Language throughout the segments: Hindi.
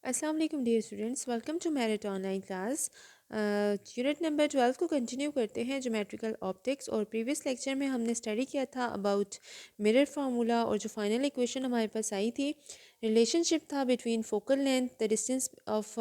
अस्सलाम वालेकुम dear students, welcome to merit online class. Unit number 12 को कंटिन्यू करते हैं, ज्योमेट्रिकल ऑप्टिक्स। और प्रीवियस लेक्चर में हमने स्टडी किया था अबाउट मिरर फार्मूला, और जो फाइनल इक्वेशन हमारे पास आई थी, रिलेशनशिप था between focal length, the distance of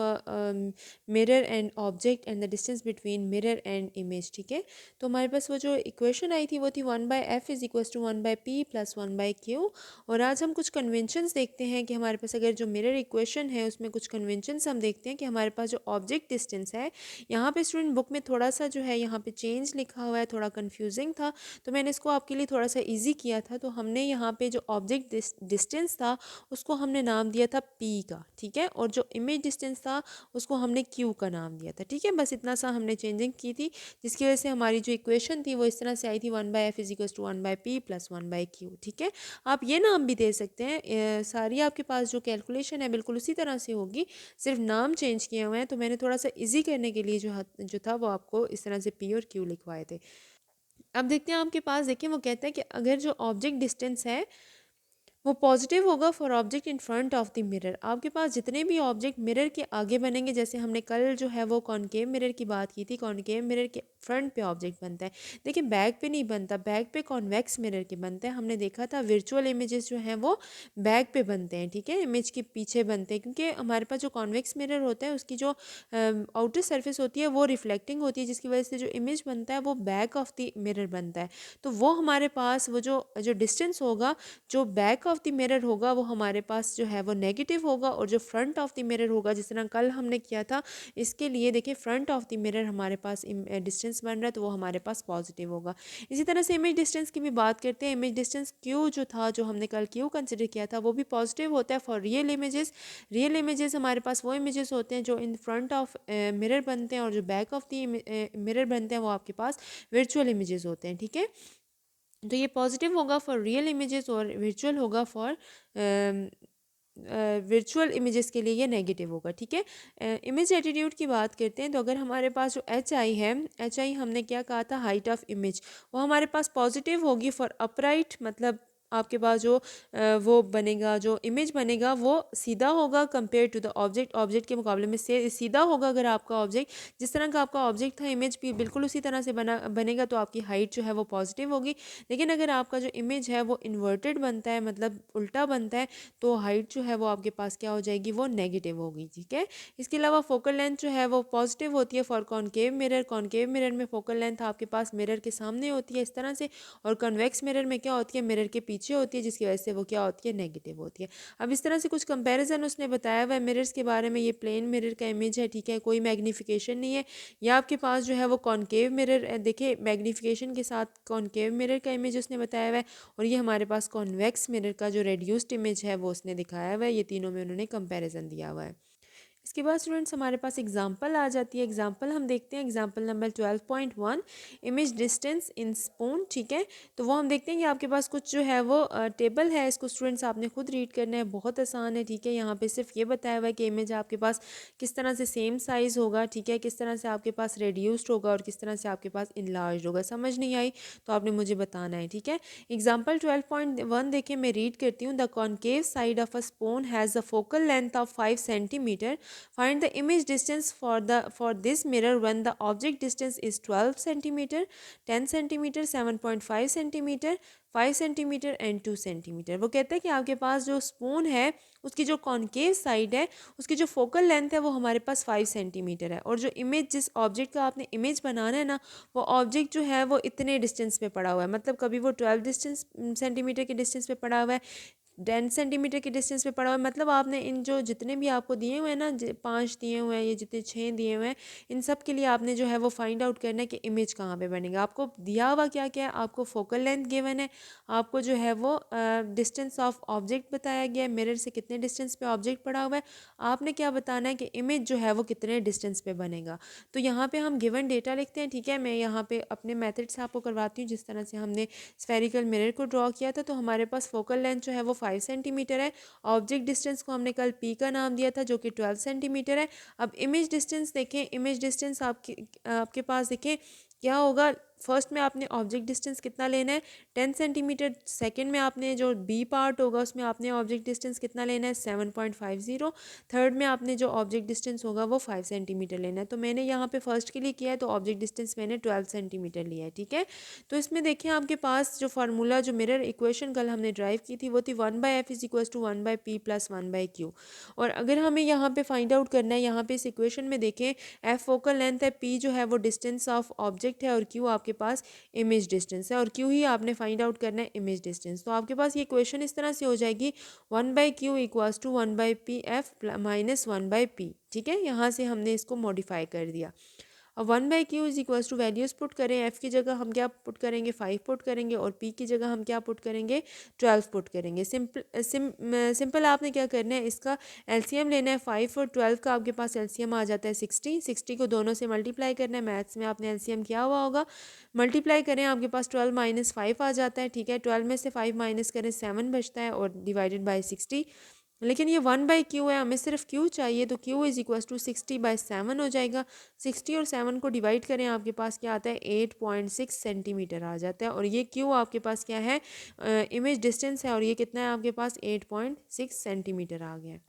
mirror and object, and the distance between mirror and image. ठीक है, तो हमारे पास वो जो इक्वेशन आई थी वो थी 1/f is equal to 1/p plus 1/q। और आज हम कुछ कन्वेंशंस देखते हैं कि हमारे पास अगर जो मिरर इक्वेशन है उसमें कुछ कन्वेंशंस हम देखते हैं कि हमारे पास जो ऑब्जेक्ट डिस्टेंस है, यहाँ पे स्टूडेंट बुक में थोड़ा सा जो है यहाँ पे चेंज लिखा हुआ है, थोड़ा कंफ्यूजिंग था, तो मैंने इसको आपके लिए थोड़ा सा इजी किया था। तो हमने यहाँ पे जो ऑब्जेक्ट डिस्टेंस था उसको हमने नाम दिया था पी का, ठीक है, और जो इमेज डिस्टेंस था उसको हमने क्यू का नाम दिया था। ठीक है, बस इतना सा हमने चेंजिंग की थी, जिसकी वजह से हमारी जो इक्वेशन थी वो इस तरह से आई थी 1/f is equal to 1/p plus 1/q। ठीक है, आप ये नाम भी दे सकते हैं। सारी आपके पास जो कैलकुलेशन है बिल्कुल उसी तरह से होगी, सिर्फ नाम चेंज किए हुए हैं। तो मैंने थोड़ा सा इजी करने के लिए जो था वो आपको इस तरह से पी और क्यू लिखवाए थे। अब देखते हैं आपके पास, देखिए वो कहता है कि अगर जो ऑब्जेक्ट डिस्टेंस है वो पॉजिटिव होगा for object in front of the mirror. आपके पास जितने भी ऑब्जेक्ट मिरर के आगे बनेंगे, जैसे हमने कल जो है वो कॉनकेव मिरर की बात की थी, कॉनकेव मिरर के फ्रंट पे ऑब्जेक्ट बनता है। देखिए बैक पे नहीं बनता, बैक पे कॉन्वेक्स मिरर के बनते हैं। हमने देखा था वर्चुअल इमेजेस जो हैं वो बैक पे बनते हैं, ठीक है, इमेज के पीछे बनते हैं, क्योंकि हमारे पास जो कॉन्वेक्स मिरर होता है उसकी जो आउटर सरफेस होती है वो रिफ्लेक्टिंग होती है, जिसकी वजह से जो इमेज बनता है वो बैक ऑफ द मिरर बनता है। तो वो हमारे पास वो जो जो डिस्टेंस होगा, जो बैक ऑफ द मिरर होगा वो हमारे पास जो है वो नेगेटिव होगा, और जो फ्रंट ऑफ द मिरर होगा, जिस तरह कल हमने किया था, इसके लिए देखिए फ्रंट ऑफ द मिरर हमारे पास डिस्टेंस बन रहा है तो वो हमारे पास पॉजिटिव होगा। इसी तरह से इमेज डिस्टेंस की भी बात करते हैं। इमेज डिस्टेंस क्यू जो था, जो हमने कल क्यू कंसिडर किया था, वो भी पॉजिटिव होता है for real images. Real images हमारे पास वो इमेजेस होते हैं जो इन फ्रंट ऑफ मिरर बनते हैं, और जो बैक ऑफ द मिरर बनते हैं वो आपके पास वर्चुअल इमेजेस होते हैं। ठीक है, तो ये पॉजिटिव होगा फॉर रियल इमेजेस और वर्चुअल होगा फॉर वर्चुअल इमेजेस के लिए ये नेगेटिव होगा। ठीक है, इमेज एटीट्यूड की बात करते हैं, तो अगर हमारे पास जो एच आई है, एच आई हमने क्या कहा था, हाइट ऑफ इमेज, वो हमारे पास पॉजिटिव होगी फॉर अपराइट, मतलब आपके पास जो वो बनेगा, जो इमेज बनेगा वो सीधा होगा compare to the object, object के मुकाबले में से सीधा होगा। अगर आपका ऑब्जेक्ट जिस तरह का आपका ऑब्जेक्ट था, इमेज भी बिल्कुल उसी तरह से बनेगा, तो आपकी हाइट जो है वो पॉजिटिव होगी। लेकिन अगर आपका जो इमेज है वो इन्वर्टेड बनता है, मतलब उल्टा बनता है, तो हाइट जो है वो आपके पास क्या हो जाएगी, वो नेगेटिव होगी। ठीक है, इसके अलावा फोकल लेंथ जो है वो पॉजिटिव होती है for concave mirror. Concave mirror में फोकल लेंथ आपके पास मिरर के सामने होती है इस तरह से, और कन्वेक्स मिरर में क्या होती है, मिरर के पीछे होती है, जिसकी वजह से वो क्या होती है, नेगेटिव होती है। अब इस तरह से कुछ कंपैरिजन उसने बताया हुआ है मिरर्स के बारे में। ये प्लेन मिरर का इमेज है, ठीक है, कोई मैग्नीफिकेशन नहीं है। या आपके पास जो है वो कॉनकेव मिरर, देखिए मैग्नीफिकेशन के साथ कॉनकेव मिरर का इमेज उसने बताया हुआ है, और ये हमारे पास कॉन्वेक्स मिरर का जो रेड्यूस्ड इमेज है वो उसने दिखाया हुआ है। ये तीनों में उन्होंने कंपैरिजन दिया हुआ है। इसके बाद स्टूडेंट्स हमारे पास एग्जाम्पल आ जाती है। एग्जाम्पल हम देखते हैं, example number 12.1, image distance in spoon. ठीक है, तो वो हम देखते हैं कि आपके पास कुछ जो है वो टेबल है, इसको स्टूडेंट्स आपने खुद रीड करना है, बहुत आसान है। ठीक है, यहाँ पे सिर्फ ये बताया हुआ है कि इमेज आपके पास किस तरह से सेम साइज़ होगा, ठीक है, किस तरह से आपके पास रेड्यूस्ड होगा और किस तरह से आपके पास इनलार्ज होगा। समझ नहीं आई तो आपने मुझे बताना है। ठीक है, एग्जाम्पल 12.1 देखिए, मैं रीड करती हूँ। The concave side of a spoon has a focal length of 5 centimetre. Find the image distance for this mirror when the object distance is 12 centimeter, 10 centimeter, 7.5 centimeter, 5 centimetre and 2 centimetre. वो कहते हैं कि आपके पास जो स्पून है उसकी जो कॉनकेव साइड है, उसकी जो फोकल लेंथ है वो हमारे पास 5 सेंटीमीटर है, और जो इमेज, जिस ऑब्जेक्ट का आपने इमेज बनाना है ना, वो ऑब्जेक्ट जो है वो इतने डिस्टेंस पे पड़ा हुआ है, मतलब कभी वो 12 सेंटीमीटर के डिस्टेंस पे पड़ा हुआ है, 10 सेंटीमीटर के डिस्टेंस पे पड़ा हुआ है। मतलब आपने इन जो जितने भी आपको दिए हुए हैं ना, 5 दिए हुए हैं, ये जितने 6 दिए हुए हैं, इन सब के लिए आपने जो है वो फाइंड आउट करना है कि इमेज कहाँ पे बनेगा। आपको दिया हुआ क्या क्या है, आपको फोकल लेंथ गिवन है, आपको जो है वो डिस्टेंस ऑफ ऑब्जेक्ट बताया गया है, मिरर से कितने डिस्टेंस पे ऑब्जेक्ट पड़ा हुआ है, आपने क्या बताना है कि इमेज जो है वो कितने डिस्टेंस पे बनेगा। तो यहाँ पे हम गिवन डेटा लिखते हैं। ठीक है, मैं यहाँ पे अपने मेथड से आपको करवाती हूँ, जिस तरह से हमने स्फेरिकल मिरर को ड्रॉ किया था। तो हमारे पास फोकल लेंथ जो है वो 5 सेंटीमीटर है, ऑब्जेक्ट डिस्टेंस को हमने कल पी का नाम दिया था जो कि 12 सेंटीमीटर है। अब इमेज डिस्टेंस देखें, इमेज डिस्टेंस आपके पास देखें क्या होगा, फर्स्ट में आपने ऑब्जेक्ट डिस्टेंस कितना लेना है 10 सेंटीमीटर, सेकंड में आपने जो बी पार्ट होगा उसमें आपने ऑब्जेक्ट डिस्टेंस कितना लेना है 7.50, थर्ड में आपने जो ऑब्जेक्ट डिस्टेंस होगा वो 5 सेंटीमीटर लेना है। तो मैंने यहाँ पे फर्स्ट के लिए किया है तो ऑब्जेक्ट डिस्टेंस मैंने 12 सेंटीमीटर लिया है, ठीक है। तो इसमें देखिए आपके पास जो फार्मूला जो मिरर इक्वेशन कल हमने ड्राइव की थी वो थी 1/f is equal to 1/p plus 1/q। और अगर हमें यहाँ पे फाइंड आउट करना है, यहाँ पे इस इक्वेशन में देखें f फोकल लेंथ है, p जो है वो डिस्टेंस ऑफ ऑब्जेक्ट है और q आपके पास इमेज डिस्टेंस है और q ही आपने फाइंड आउट करना है इमेज डिस्टेंस। तो आपके पास ये इक्वेशन इस तरह से हो जाएगी 1/q equals to 1/pf minus 1/p, ठीक है। यहाँ से हमने इसको मॉडिफाई कर दिया। अब 1/q is equals two values put करें, f की जगह हम क्या पुट करेंगे 5 पुट करेंगे और p की जगह हम क्या पुट करेंगे 12 पुट करेंगे। सिंपल आपने क्या करना है, इसका एलसीएम लेना है 5 और 12 का आपके पास एलसीएम आ जाता है 60 को दोनों से मल्टीप्लाई करना है। मैथ्स में आपने एलसीएम किया हुआ होगा, मल्टीप्लाई करें आपके पास 12 माइनस 5 आ जाता है, ठीक है। 12 में से 5 माइनस करें 7 बचता है और डिवाइडेड बाई 60। लेकिन ये 1/q है, हमें सिर्फ q चाहिए तो q इज इक्वल टू 60/7 हो जाएगा। 60 और 7 को डिवाइड करें आपके पास क्या आता है 8.6 सेंटीमीटर आ जाता है और ये q आपके पास क्या है इमेज डिस्टेंस है और ये कितना है आपके पास 8.6 सेंटीमीटर आ गया है।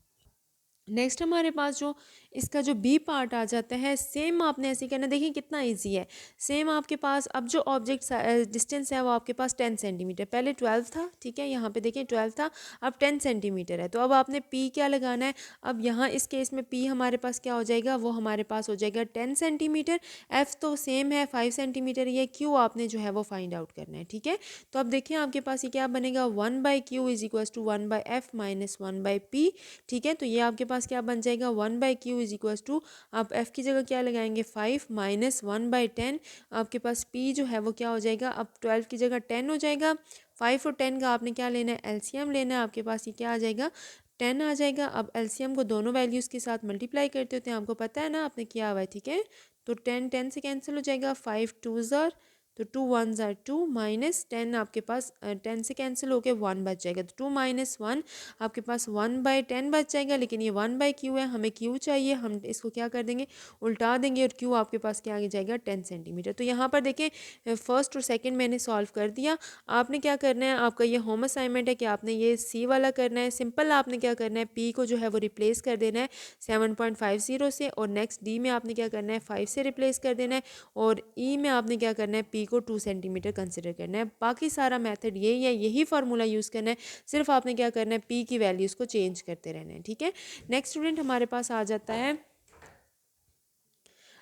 नेक्स्ट हमारे पास जो इसका जो बी पार्ट आ जाता है, सेम आपने ऐसे करना, देखिए कितना इजी है। सेम आपके पास अब जो ऑब्जेक्ट डिस्टेंस है वो आपके पास 10 सेंटीमीटर, पहले 12 था, ठीक है। यहाँ पे देखिए 12 था, अब 10 सेंटीमीटर है। तो अब आपने पी क्या लगाना है, अब यहाँ इस केस में पी हमारे पास क्या हो जाएगा, वो हमारे पास हो जाएगा 10 सेंटीमीटर। एफ तो सेम है 5 सेंटीमीटर, ये क्यू आपने जो है वो फाइंड आउट करना है, ठीक है। तो अब देखिए आपके पास ये क्या बनेगा 1/q is equal to 1/f minus 1/p, ठीक है। तो ये आपके पास क्या बन जाएगा 1/q इज इक्वल टू, आप f की जगह क्या लगाएंगे 5 माइनस 1/10, आपके पास p जो है वो क्या हो जाएगा, अब 12 की जगह 10 हो जाएगा। 5 और 10 का आपने क्या लेना है एलसीएम लेना है, आपके पास ये क्या आ जाएगा 10 आ जाएगा। अब एलसीएम को दोनों वैल्यूज़ के साथ मल्टीप्लाई करते होते हैं, आपको पता है ना आपने किया हुआ है, ठीक है। तो 10 से कैंसिल हो जाएगा, 5 2s आर, तो 2 1s आर 2 माइनस 10 आपके पास 10 से कैंसिल होके 1 बच जाएगा, तो 2 माइनस 1 आपके पास 1/10 बच जाएगा। लेकिन ये 1/q है, हमें q चाहिए, हम इसको क्या कर देंगे उल्टा देंगे और q आपके पास क्या आ जाएगा 10 सेंटीमीटर। तो यहाँ पर देखें फर्स्ट और सेकंड मैंने सॉल्व कर दिया। आपने क्या करना है, आपका ये होम असाइनमेंट है कि आपने ये सी वाला करना है। सिंपल आपने क्या करना है p को जो है वो रिप्लेस कर देना है 7.50 से और नेक्स्ट d में आपने क्या करना है 5 से रिप्लेस कर देना है और e में आपने क्या करना है p को 2 सेंटीमीटर कंसिडर करना है। बाकी सारा मेथड यही है, यही फार्मूला यूज़ करना है, सिर्फ आपने क्या करना है p की वैल्यूज़ को चेंज करते रहना है, ठीक है। नेक्स्ट स्टूडेंट हमारे पास आ जाता है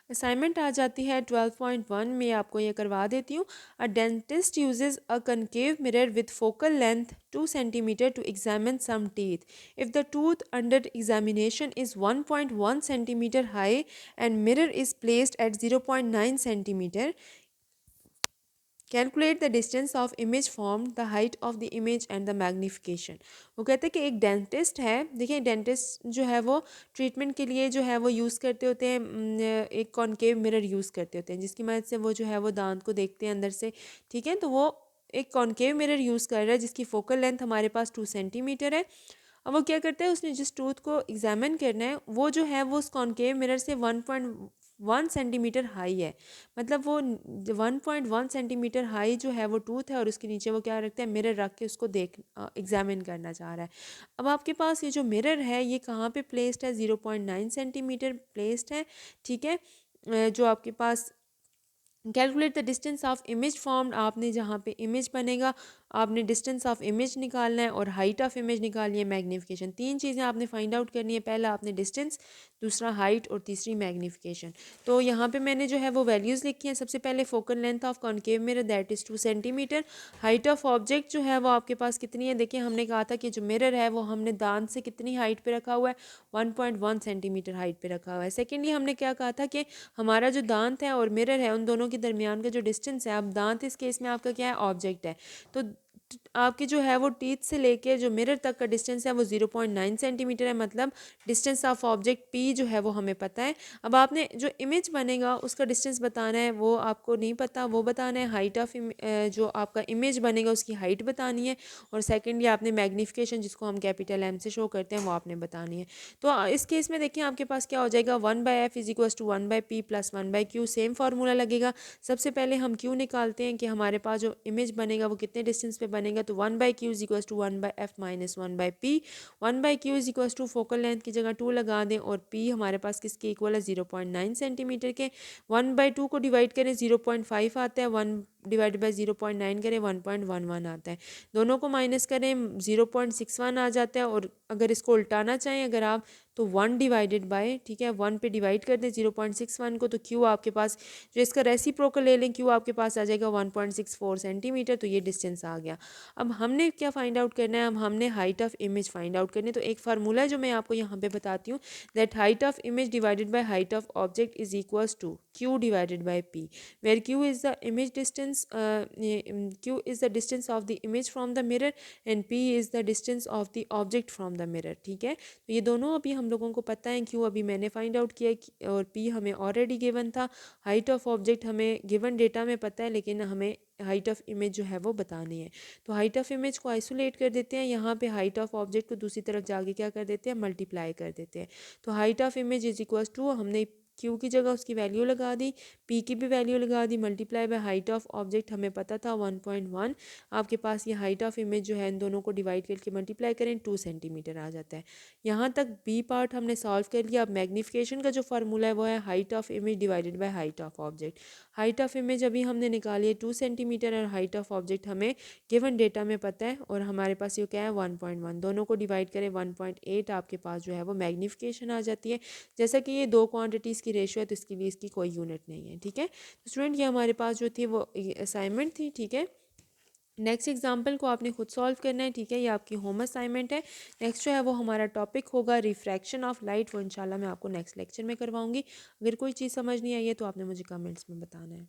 असाइनमेंट आ जाती है 12.1 में, आपको ये करवा देती हूँ। A dentist uses a concave mirror with focal length 2 centimetre to examine some teeth. If the tooth under examination is 1.1 centimetre high and mirror is placed at 0.9 centimetre, calculate the distance of image form, the height of the image and the magnification. वो कहते हैं कि एक डेंटिस्ट है, देखिए डेंटिस्ट जो है वो ट्रीटमेंट के लिए जो है वो यूज़ करते होते हैं एक कॉनकेव मिरर यूज़ करते होते हैं जिसकी मदद से वो जो है वो दांत को देखते हैं अंदर से, ठीक है। तो वो एक कॉनकेव मिरर यूज़ कर रहा है जिसकी फोकल लेंथ हमारे पास 2 सेंटीमीटर है। अब वो क्या करता है, उसने जिस टूथ को एग्जामिन करना है वो जो है वो उस कॉनकेव मिरर से 1.1 सेंटीमीटर हाई है, मतलब वो 1.1 सेंटीमीटर हाई जो है वो टूथ है और उसके नीचे वो क्या रखता है मिरर रख के उसको देख एग्जामिन करना चाह रहा है। अब आपके पास ये जो मिरर है ये कहाँ पे प्लेस्ड है 0.9 सेंटीमीटर प्लेस्ड है, ठीक है। जो आपके पास calculate the distance of image formed, आपने जहाँ पे इमेज बनेगा आपने डिस्टेंस ऑफ इमेज निकालना है और हाइट ऑफ इमेज निकालनी है, मैग्नीफिकेशन। तीन चीज़ें आपने फाइंड आउट करनी है, पहला आपने डिस्टेंस, दूसरा हाइट और तीसरी मैग्नीफिकेशन। तो यहाँ पे मैंने जो है वो वैल्यूज़ लिखी हैं। सबसे पहले focal length of concave mirror that is 2 centimetre. Height of object जो है वो आपके पास कितनी है, देखिए हमने कहा था कि जो मिरर है वो हमने दांत से कितनी हाइट पे रखा हुआ है 1.1 सेंटीमीटर हाइट पे रखा हुआ है। सेकेंडली हमने क्या कहा था कि हमारा जो दांत है और मिरर है उन दोनों के दरमियान का जो डिस्टेंस है, अब दांत इस केस में आपका क्या है ऑब्जेक्ट है, तो आपकी जो है वो टीथ से लेके जो मिरर तक का डिस्टेंस है वो 0.9 सेंटीमीटर है, मतलब डिस्टेंस ऑफ ऑब्जेक्ट पी जो है वो हमें पता है। अब आपने जो इमेज बनेगा उसका डिस्टेंस बताना है, वो आपको नहीं पता, वो बताना है। हाइट ऑफ जो आपका इमेज बनेगा उसकी हाइट बतानी है। और सेकेंडली आपने मैग्नीफिकेशन जिसको हम कैपिटल एम से शो करते हैं वो आपने बतानी है। तो इस केस में देखिए आपके पास क्या हो जाएगा, 1/f is equal to 1/p plus 1/q, same formula लगेगा। सबसे पहले हम q निकालते हैं कि हमारे पास जो इमेज बनेगा वो कितने डिस्टेंस पे बनेगा, तो 1/q is equal to 1/f minus 1/p। 1/q is equal to focal length की जगह 2 लगा दें और p हमारे पास किसके इक्वल है, 0.9 सेंटीमीटर के। 1/2 को डिवाइड करें 0.5 आता है, 1 डिवाइड बाई 0.9 करें 1.11 आता है। दोनों को माइनस करें 0.61 आ जाता है। और अगर इसको उल्टाना चाहें अगर आप, तो 1 डिवाइडेड बाय, ठीक है, 1 पे डिवाइड कर दें 0.61 को, तो क्यू आपके पास जो इसका रेसिप्रोकल ले लें, क्यू आपके पास आ जाएगा 1.64 सेंटीमीटर। तो ये डिस्टेंस आ गया। अब हमने क्या फाइंड आउट करना है, अब हमने height of image find out करनी है। तो एक फार्मूला है जो मैं आपको यहाँ पे बताती हूँ, that height of image divided by height of object is equals to q divided by p, where q is the image distance, q is the distance of the image from the mirror and p is the distance of the object from the mirror. ठीक है, तो ये दोनों अभी हम लोगों को पता है, क्यू अभी मैंने फाइंड आउट किया और पी हमें ऑलरेडी गिवन था। हाइट ऑफ ऑब्जेक्ट हमें गिवन डेटा में पता है, लेकिन हमें हाइट ऑफ इमेज जो है वो बतानी है। तो हाइट ऑफ इमेज को आइसोलेट कर देते हैं, यहाँ पे हाइट ऑफ ऑब्जेक्ट को दूसरी तरफ जाके क्या कर देते हैं, मल्टीप्लाई कर देते हैं। तो height of image is equal to, हमने क्यू की जगह उसकी वैल्यू लगा दी, पी की भी वैल्यू लगा दी, multiply by height of object हमें पता था 1.1। आपके पास ये हाइट ऑफ इमेज जो है इन दोनों को डिवाइड करके मल्टीप्लाई करें 2 सेंटीमीटर आ जाता है। यहाँ तक बी पार्ट हमने सॉल्व कर लिया। अब मैग्नीफिकेशन का जो फार्मूला है वो है height of image divided by height of object. Height of image अभी हमने निकाली है 2 सेंटीमीटर और हाइट ऑफ ऑब्जेक्ट हमें गिवन डेटा में पता है और हमारे पास ये क्या है 1.1। दोनों को डिवाइड करें 1.8, आपके पास जो है वो मैग्नीफिकेशन आ जाती है। जैसा कि ये दो क्वांटिटीज़ की रेशियो है तो इसके लिए इसकी कोई यूनिट नहीं है। ठीक है, तो स्टूडेंट ये हमारे पास जो थी वो असाइनमेंट थी। ठीक है, नेक्स्ट एग्जाम्पल को आपने खुद सॉल्व करना है। ठीक है, ये आपकी होम असाइनमेंट है। नेक्स्ट जो है वो हमारा टॉपिक होगा रिफ्रैक्शन ऑफ लाइट, वो इंशाल्लाह मैं आपको नेक्स्ट लेक्चर में करवाऊंगी। अगर कोई चीज़ समझ नहीं आई है तो आपने मुझे कमेंट्स में बताना है।